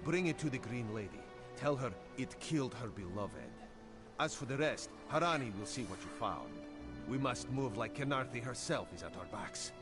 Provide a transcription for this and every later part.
Bring it to the Green Lady. Tell her it killed her beloved. As for the rest, Harani will see what you found. We must move like Kenarthi herself is at our backs.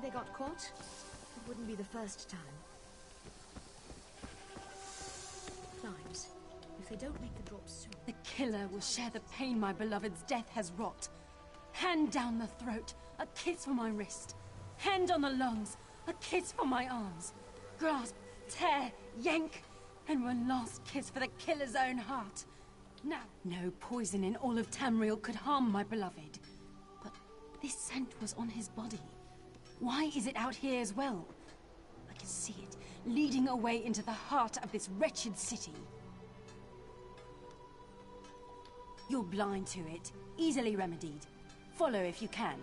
They got caught? It wouldn't be the first time. Climbs. If they don't make the drop soon... The killer will share the pain my beloved's death has wrought. Hand down the throat, a kiss for my wrist. Hand on the lungs, a kiss for my arms. Grasp, tear, yank, and one last kiss for the killer's own heart. Now, no poison in all of Tamriel could harm my beloved. But this scent was on his body. Why is it out here as well? I can see it, leading away into the heart of this wretched city. You're blind to it, easily remedied. Follow if you can.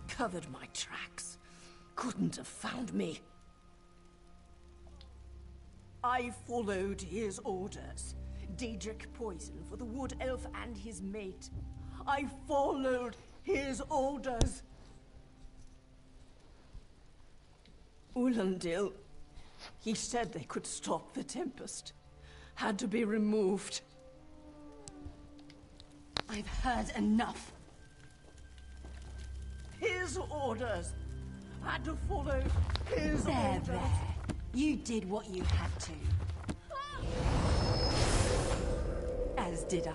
Covered my tracks. Couldn't have found me. I followed his orders. Daedric poison for the wood elf and his mate. I followed his orders. Ulandil, he said they could stop the Tempest. Had to be removed. I've heard enough. His orders. Had to follow his orders. There. You did what you had to. As did I.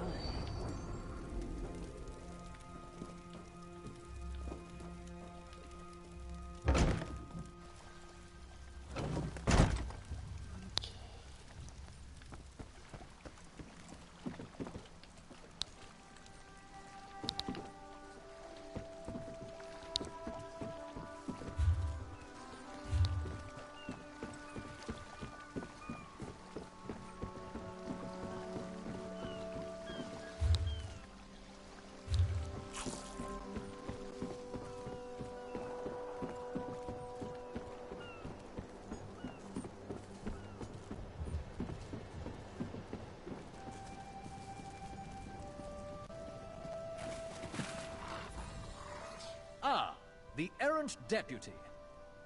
The errant deputy.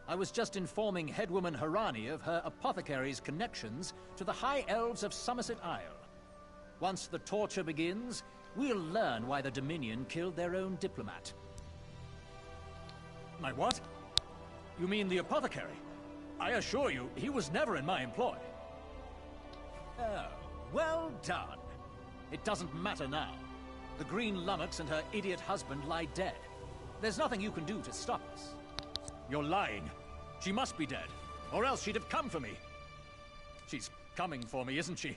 I was just informing headwoman Harani of her apothecary's connections to the High Elves of Somerset Isle. Once the torture begins, we'll learn why the Dominion killed their own diplomat. My what? You mean the apothecary? I assure you, he was never in my employ. Oh, well done. It doesn't matter now. The Green Lummox and her idiot husband lie dead. There's nothing you can do to stop us. You're lying. She must be dead, or else she'd have come for me. She's coming for me, isn't she?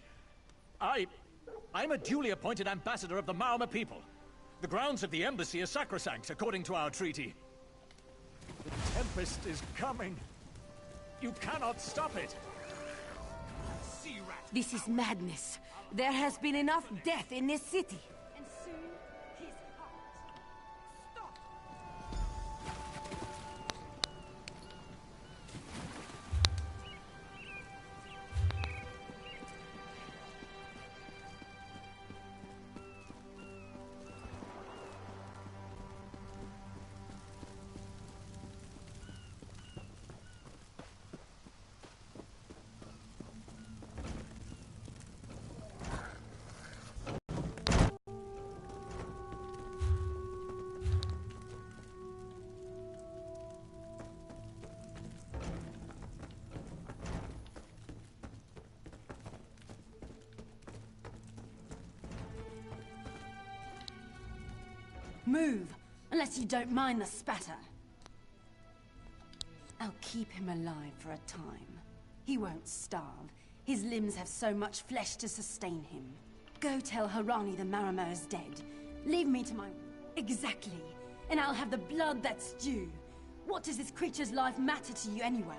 I'm a duly appointed ambassador of the Maormer people. The grounds of the embassy are sacrosanct, according to our treaty. The Tempest is coming. You cannot stop it. This is madness. There has been enough death in this city. And soon, his heart. Stop! Move, unless you don't mind the spatter. I'll keep him alive for a time. He won't starve. His limbs have so much flesh to sustain him. Go tell Harani the Marama is dead. Leave me to my... Exactly. And I'll have the blood that's due. What does this creature's life matter to you anyway?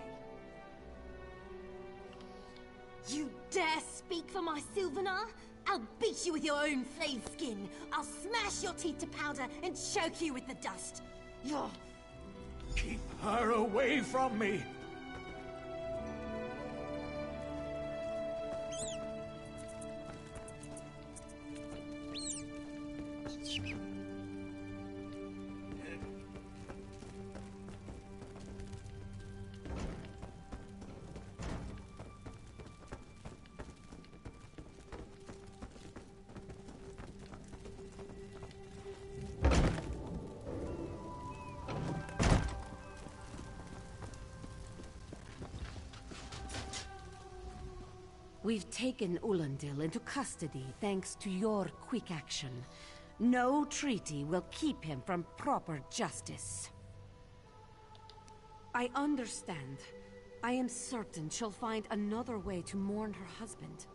You dare speak for my Sylvanar? I'll beat you with your own flayed skin. I'll smash your teeth to powder and choke you with the dust. You're... Keep her away from me! We've taken Ulandil into custody thanks to your quick action. No treaty will keep him from proper justice. I understand. I am certain she'll find another way to mourn her husband.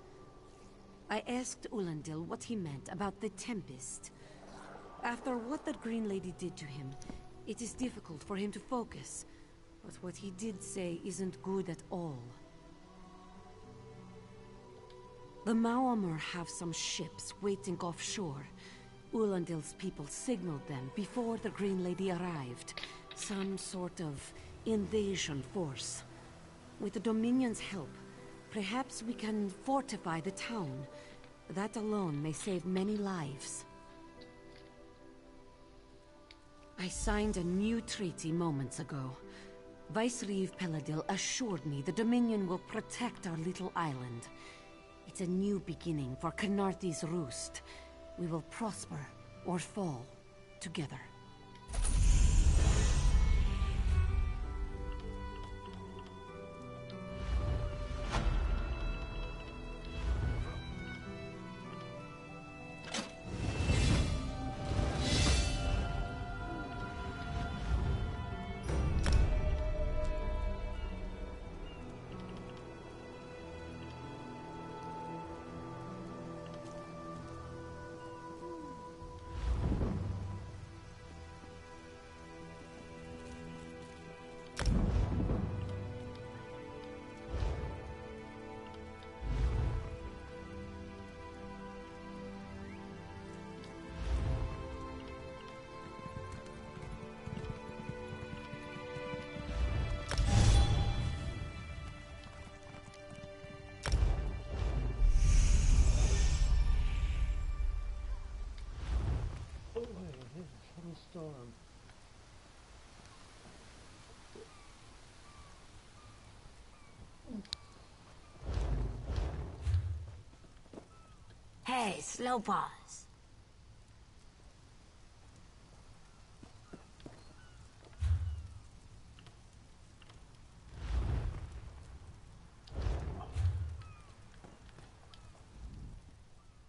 I asked Ulandil what he meant about the Tempest. After what that Green Lady did to him, it is difficult for him to focus. But what he did say isn't good at all. The Maomr have some ships waiting offshore. Ulandil's people signaled them before the Green Lady arrived. Some sort of invasion force. With the Dominion's help, perhaps we can fortify the town. That alone may save many lives. I signed a new treaty moments ago. Vicereeve Peladil assured me the Dominion will protect our little island. It's a new beginning for Canarthi's Roost. We will prosper or fall together. Storm. Hey, slow paws.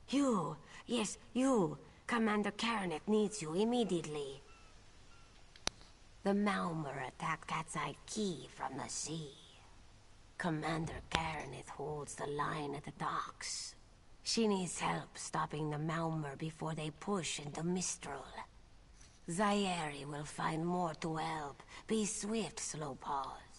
You, yes, you. Commander Karanet needs you immediately. The Maomr attacked Cat's Eye Key from the sea. Commander Karanet holds the line at the docks. She needs help stopping the Maomr before they push into Mistral. Zairi will find more to help. Be swift, Slowpaws.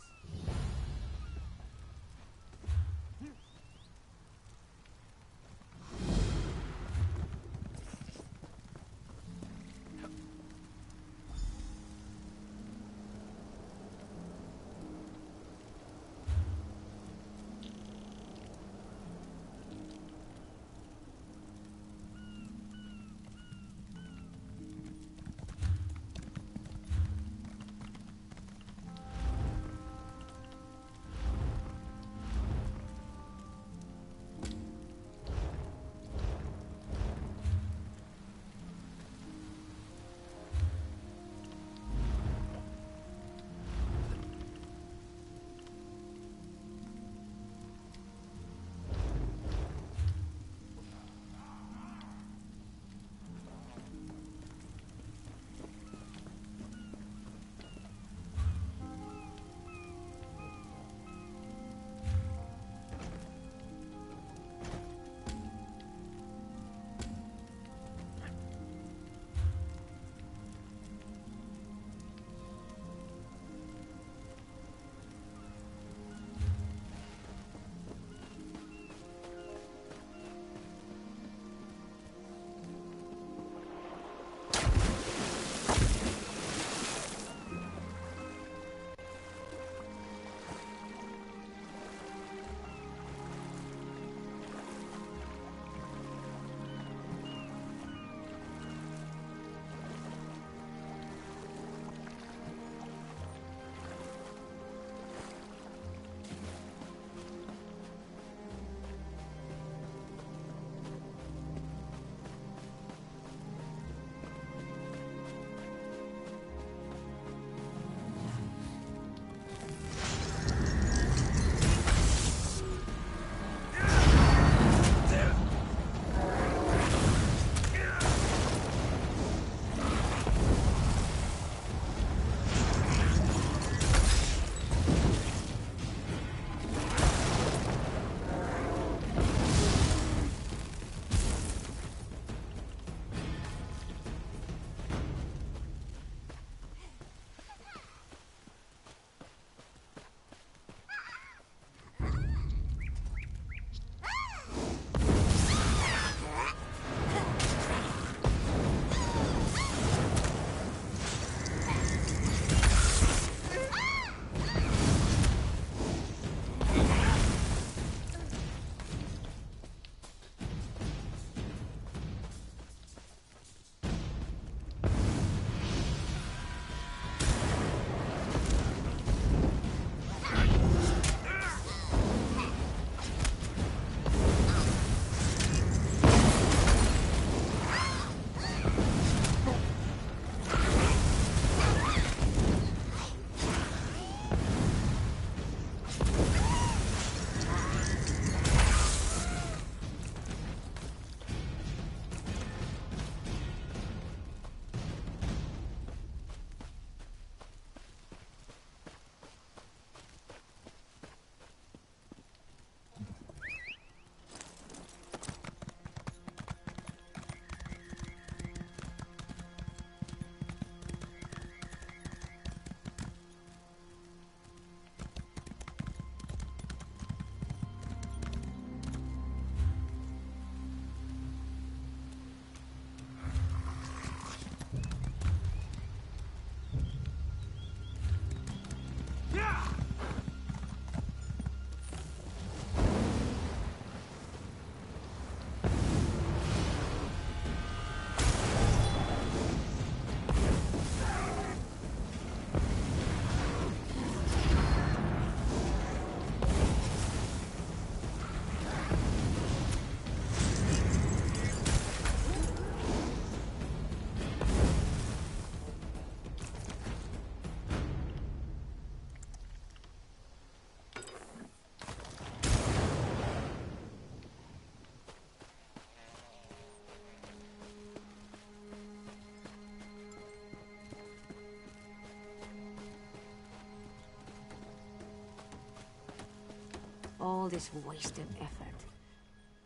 all this wasted effort?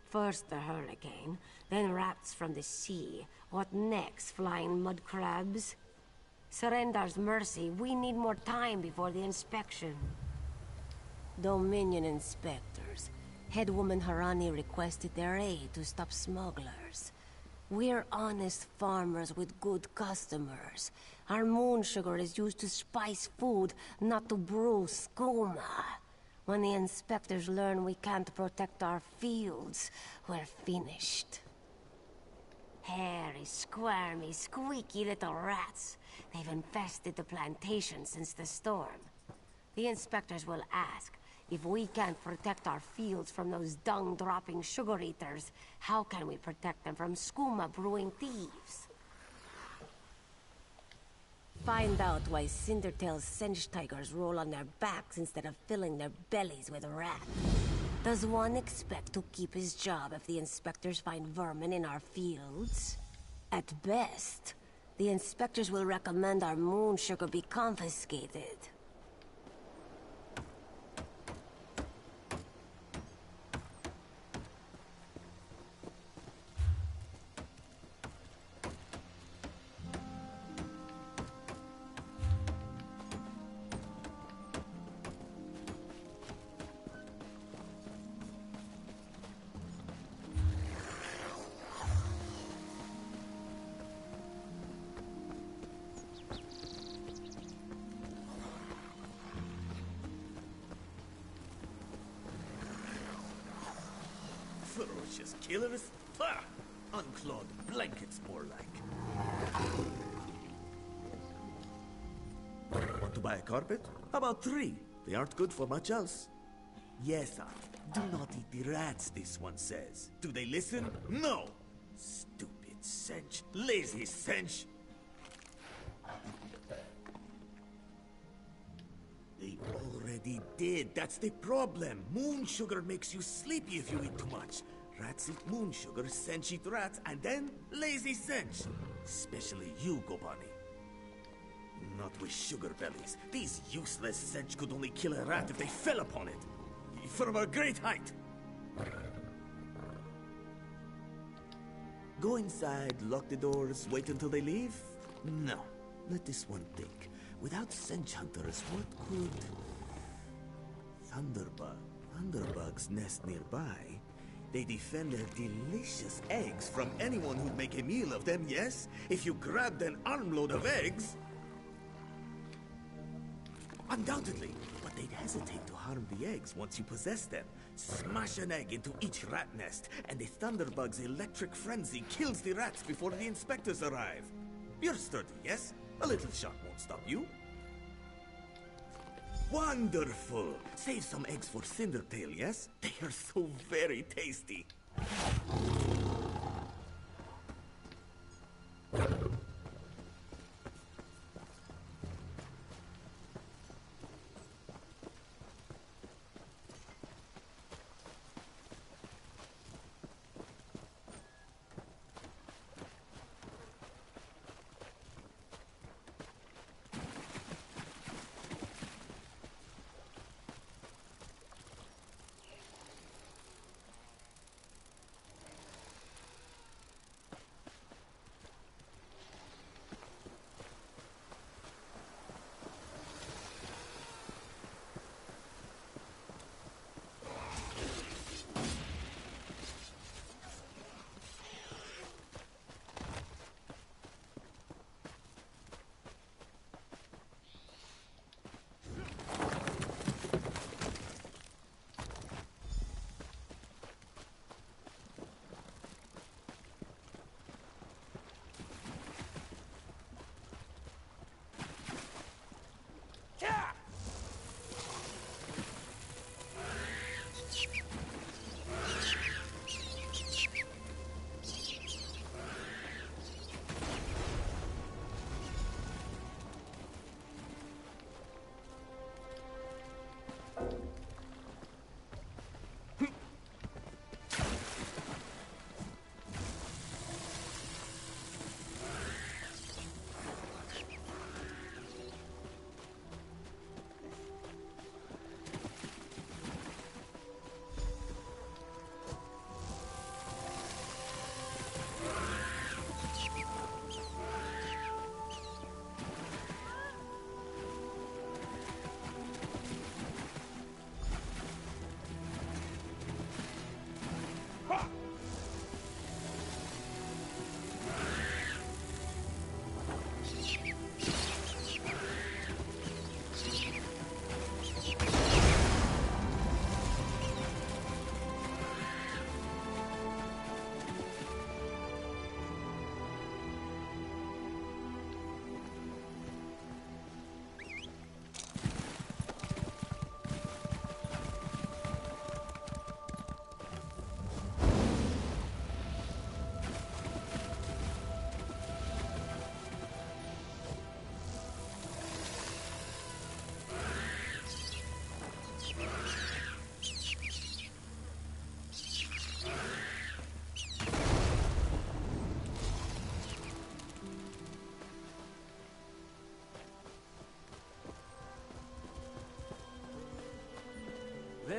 First the hurricane, then rats from the sea. What next, flying mud crabs? Surrender's mercy, we need more time before the inspection. Dominion inspectors. Headwoman Harani requested their aid to stop smugglers. We're honest farmers with good customers. Our moon sugar is used to spice food, not to brew skooma. When the inspectors learn we can't protect our fields, we're finished. Hairy, squirmy, squeaky little rats. They've infested the plantation since the storm. The inspectors will ask, if we can't protect our fields from those dung-dropping sugar eaters, how can we protect them from skooma-brewing thieves? Find out why Cindertail's Sench tigers roll on their backs instead of filling their bellies with rat. Does one expect to keep his job if the inspectors find vermin in our fields? At best, the inspectors will recommend our moon sugar be confiscated. Ferocious killers? Ha! Unclawed blankets, more like. Want to buy a carpet? How about 3? They aren't good for much else. Yes, sir. Do not eat the rats, this one says. Do they listen? No! Stupid Sench. Lazy Sench. They already did. That's the problem. Moon sugar makes you sleepy if you eat too much. Rats eat moon sugar, Sench eat rats, and then lazy Sench. Especially you, Gobani. Not with sugar bellies. These useless Sench could only kill a rat if they fell upon it. From a great height. Go inside, lock the doors, wait until they leave? No. Let this one think. Without Sench hunters, what could... Thunderbug. Thunderbugs nest nearby. They defend their delicious eggs from anyone who'd make a meal of them, yes? If you grabbed an armload of eggs... Undoubtedly, but they'd hesitate to harm the eggs once you possess them. Smash an egg into each rat nest, and the Thunderbug's electric frenzy kills the rats before the inspectors arrive. You're sturdy, yes? A little shot won't stop you. Wonderful! Save some eggs for Cindertail, yes? They are so very tasty.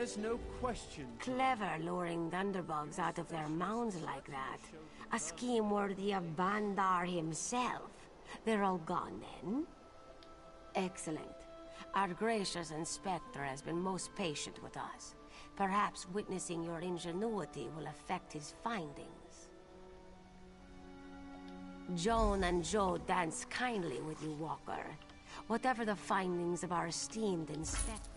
There's no question. Clever luring thunderbugs out of their mounds like that. A scheme worthy of Bandar himself. They're all gone then? Excellent. Our gracious inspector has been most patient with us. Perhaps witnessing your ingenuity will affect his findings. Joan and Joe dance kindly with you, Walker. Whatever the findings of our esteemed inspector...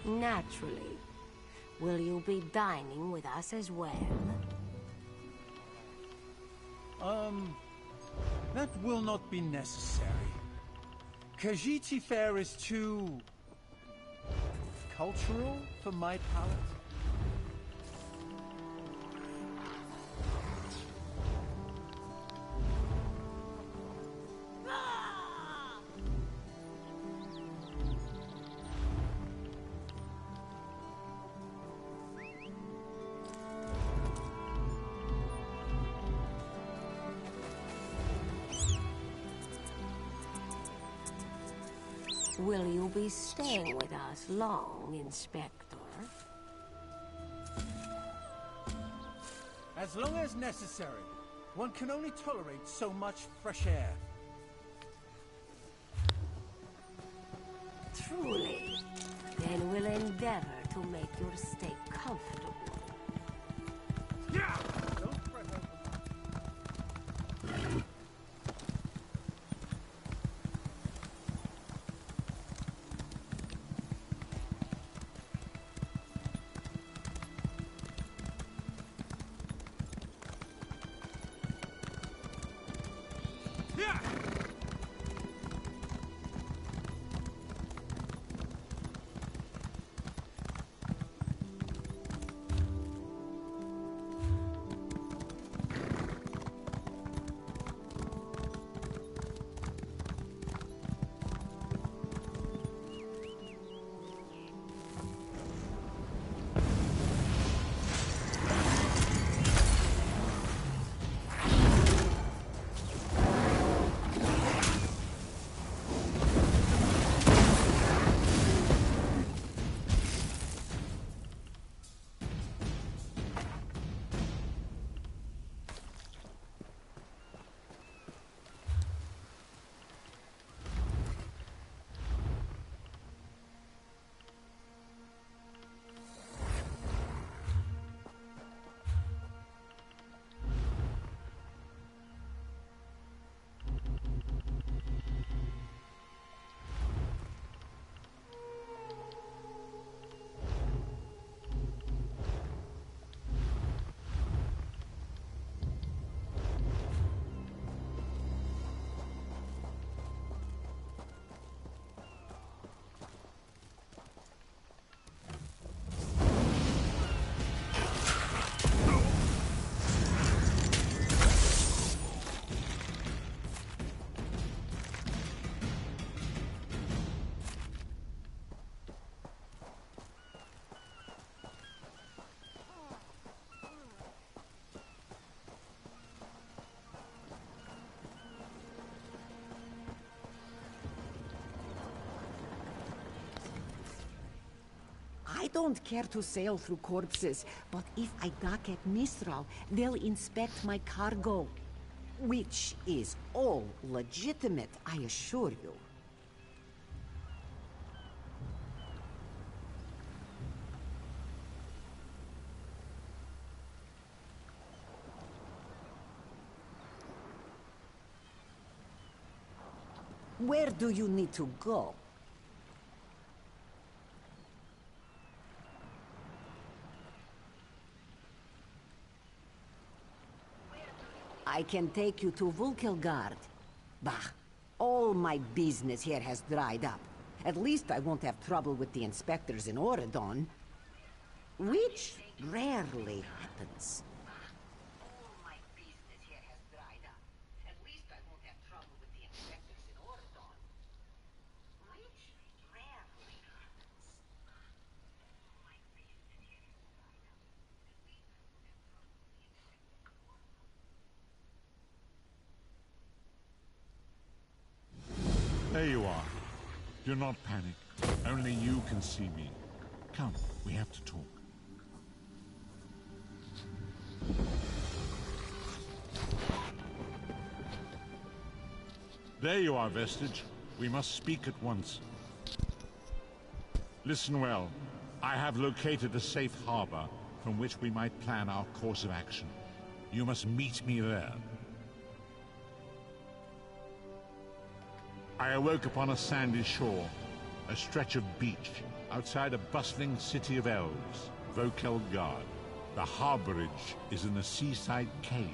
Naturally. Will you be dining with us as well? That will not be necessary. Khajiit fare is too... cultural for my palate. Will you be staying with us long, Inspector? As long as necessary. One can only tolerate so much fresh air. Truly. Then we'll endeavor to make your stay comfortable. Yeah! Don't fret over... I don't care to sail through corpses, but if I dock at Mistral, they'll inspect my cargo. Which is all legitimate, I assure you. Where do you need to go? I can take you to Vulkelgard. Bah, all my business here has dried up. At least I won't have trouble with the inspectors in Oredon. Which rarely happens. All my business here has dried up. At least I won't have trouble with the inspectors in Oredon. Which rarely happens. All my business here has dried up. At least I won't have trouble with the inspectors in Oredon. Do not panic. Only you can see me. Come, we have to talk. There you are, Vestige. We must speak at once. Listen well. I have located a safe harbor from which we might plan our course of action. You must meet me there. I awoke upon a sandy shore, a stretch of beach, outside a bustling city of elves, Vokelgard. The harborage is in a seaside cave.